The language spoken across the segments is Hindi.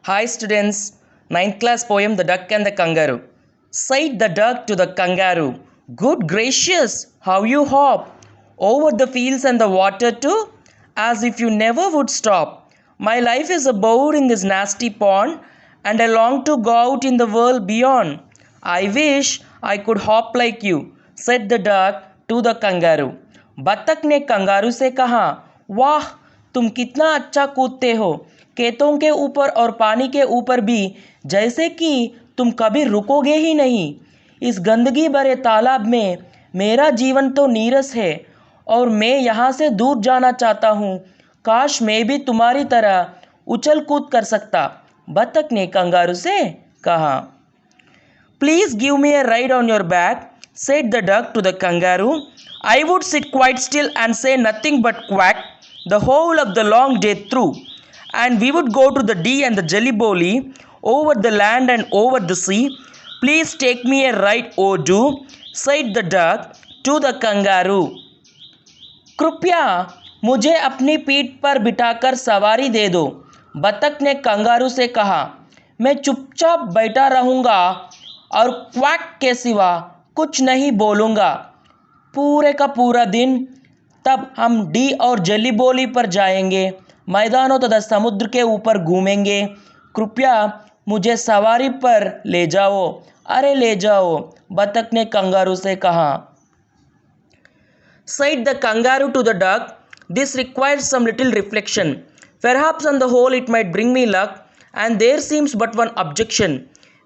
Hi students, ninth class poem The Duck and the Kangaroo. Said the duck to the kangaroo, "Good gracious, how you hop over the fields and the water too, as if you never would stop. My life is a bore in this nasty pond, and I long to go out in the world beyond. I wish I could hop like you," said the duck to the kangaroo. बत्तख ने कंगारू से कहा, "वाह, तुम कितना अच्छा कूदते हो, खेतों के ऊपर और पानी के ऊपर भी, जैसे कि तुम कभी रुकोगे ही नहीं। इस गंदगी भरे तालाब में मेरा जीवन तो नीरस है और मैं यहाँ से दूर जाना चाहता हूँ। काश मैं भी तुम्हारी तरह उछल कूद कर सकता," बत्तख ने कंगारू से कहा। "Please give me a ride on your back," said the duck to the kangaroo. "I would sit quite still and say nothing but quack the whole of the long day through, and we would go to the Dee and the Jelly-Bolly over the land and over the sea. Please take me a ride, oh do," said the duck to the kangaroo. "कृपया मुझे अपनी पीठ पर बिठाकर सवारी दे दो," बत्तख ने कंगारू से कहा। "मैं चुपचाप बैठा रहूँगा और क्वैक के सिवा कुछ नहीं बोलूँगा पूरे का पूरा दिन। तब हम डी और जेली बोली पर जाएंगे, मैदानों तथा समुद्र के ऊपर घूमेंगे। कृपया मुझे सवारी पर ले जाओ, अरे ले जाओ," बत्तख ने कंगारू से कहा। Said the kangaroo to the duck, "This requires some little reflection. Perhaps on the whole it might bring me luck, and there seems but one objection,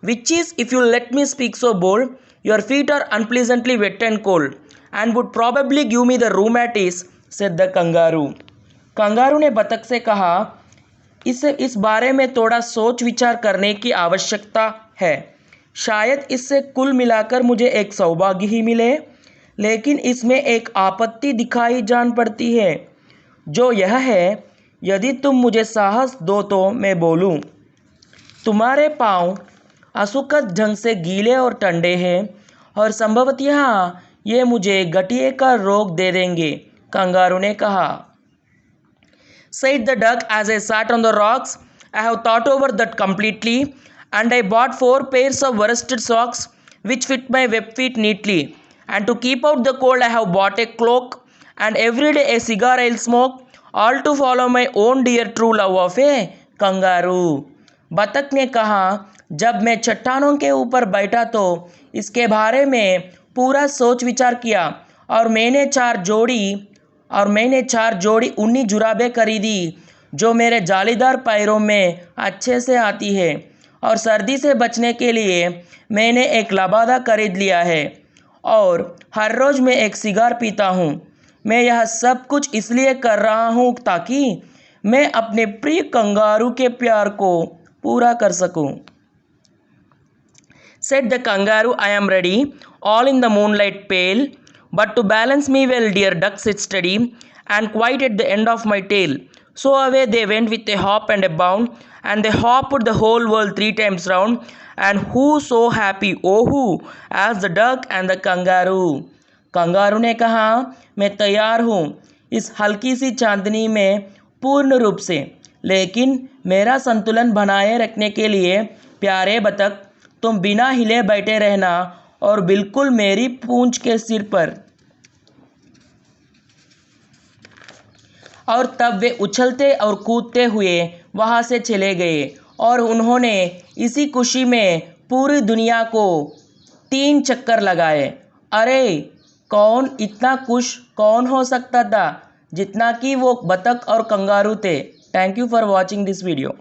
which is, if you let me speak so bold, your feet are unpleasantly wet and cold, and would probably give me the rheumatiz," said the kangaroo. Kangaroo ने बतख से कहा, इस बारे में थोड़ा सोच विचार करने की आवश्यकता है। शायद इससे कुल मिलाकर मुझे एक सौभाग्य ही मिले, लेकिन इसमें एक आपत्ति दिखाई जान पड़ती है, जो यह है, यदि तुम मुझे साहस दो तो मैं बोलूं। तुम्हारे पाँव अशुकत ढंग से गीले और ठंडे हैं, और संभवतः ये मुझे गठिए का रोग दे देंगे," कंगारू ने कहा। Said the duck, "As I sat on the rocks, I have thought over that completely, and I bought 4 pairs of worsted socks which fit my web feet neatly. And to keep out the cold, I have bought a cloak, and every day a cigar I'll smoke, all to follow my own dear true love of a kangaroo." बतख ने कहा, "जब मैं चट्टानों के ऊपर बैठा तो इसके बारे में पूरा सोच विचार किया, और मैंने चार जोड़ी ऊनी जुराबें खरीदी जो मेरे जालीदार पैरों में अच्छे से आती है, और सर्दी से बचने के लिए मैंने एक लबादा खरीद लिया है, और हर रोज़ मैं एक सिगार पीता हूँ। मैं यह सब कुछ इसलिए कर रहा हूँ ताकि मैं अपने प्रिय कंगारू के प्यार को पूरा कर सकूँ." Said the kangaroo, "I am ready, all in the moonlight pale, but to balance me well, dear duck, sit steady, and quite at the end of my tail." So away they went with a hop and a bound, and they hopped the whole world 3 times round, and who so happy, oh who, as the duck and the kangaroo. Kangaroo ने कहा, "मैं तैयार हूँ इस हल्की सी चांदनी में पूर्ण रूप से, लेकिन मेरा संतुलन बनाए रखने के लिए प्यारे बतख, तुम बिना हिले बैठे रहना, और बिल्कुल मेरी पूंछ के सिर पर।" और तब वे उछलते और कूदते हुए वहाँ से चले गए, और उन्होंने इसी खुशी में पूरी दुनिया को 3 चक्कर लगाए। अरे इतना खुश कौन हो सकता था जितना कि वो बतख और कंगारू थे। Thank you for watching this video.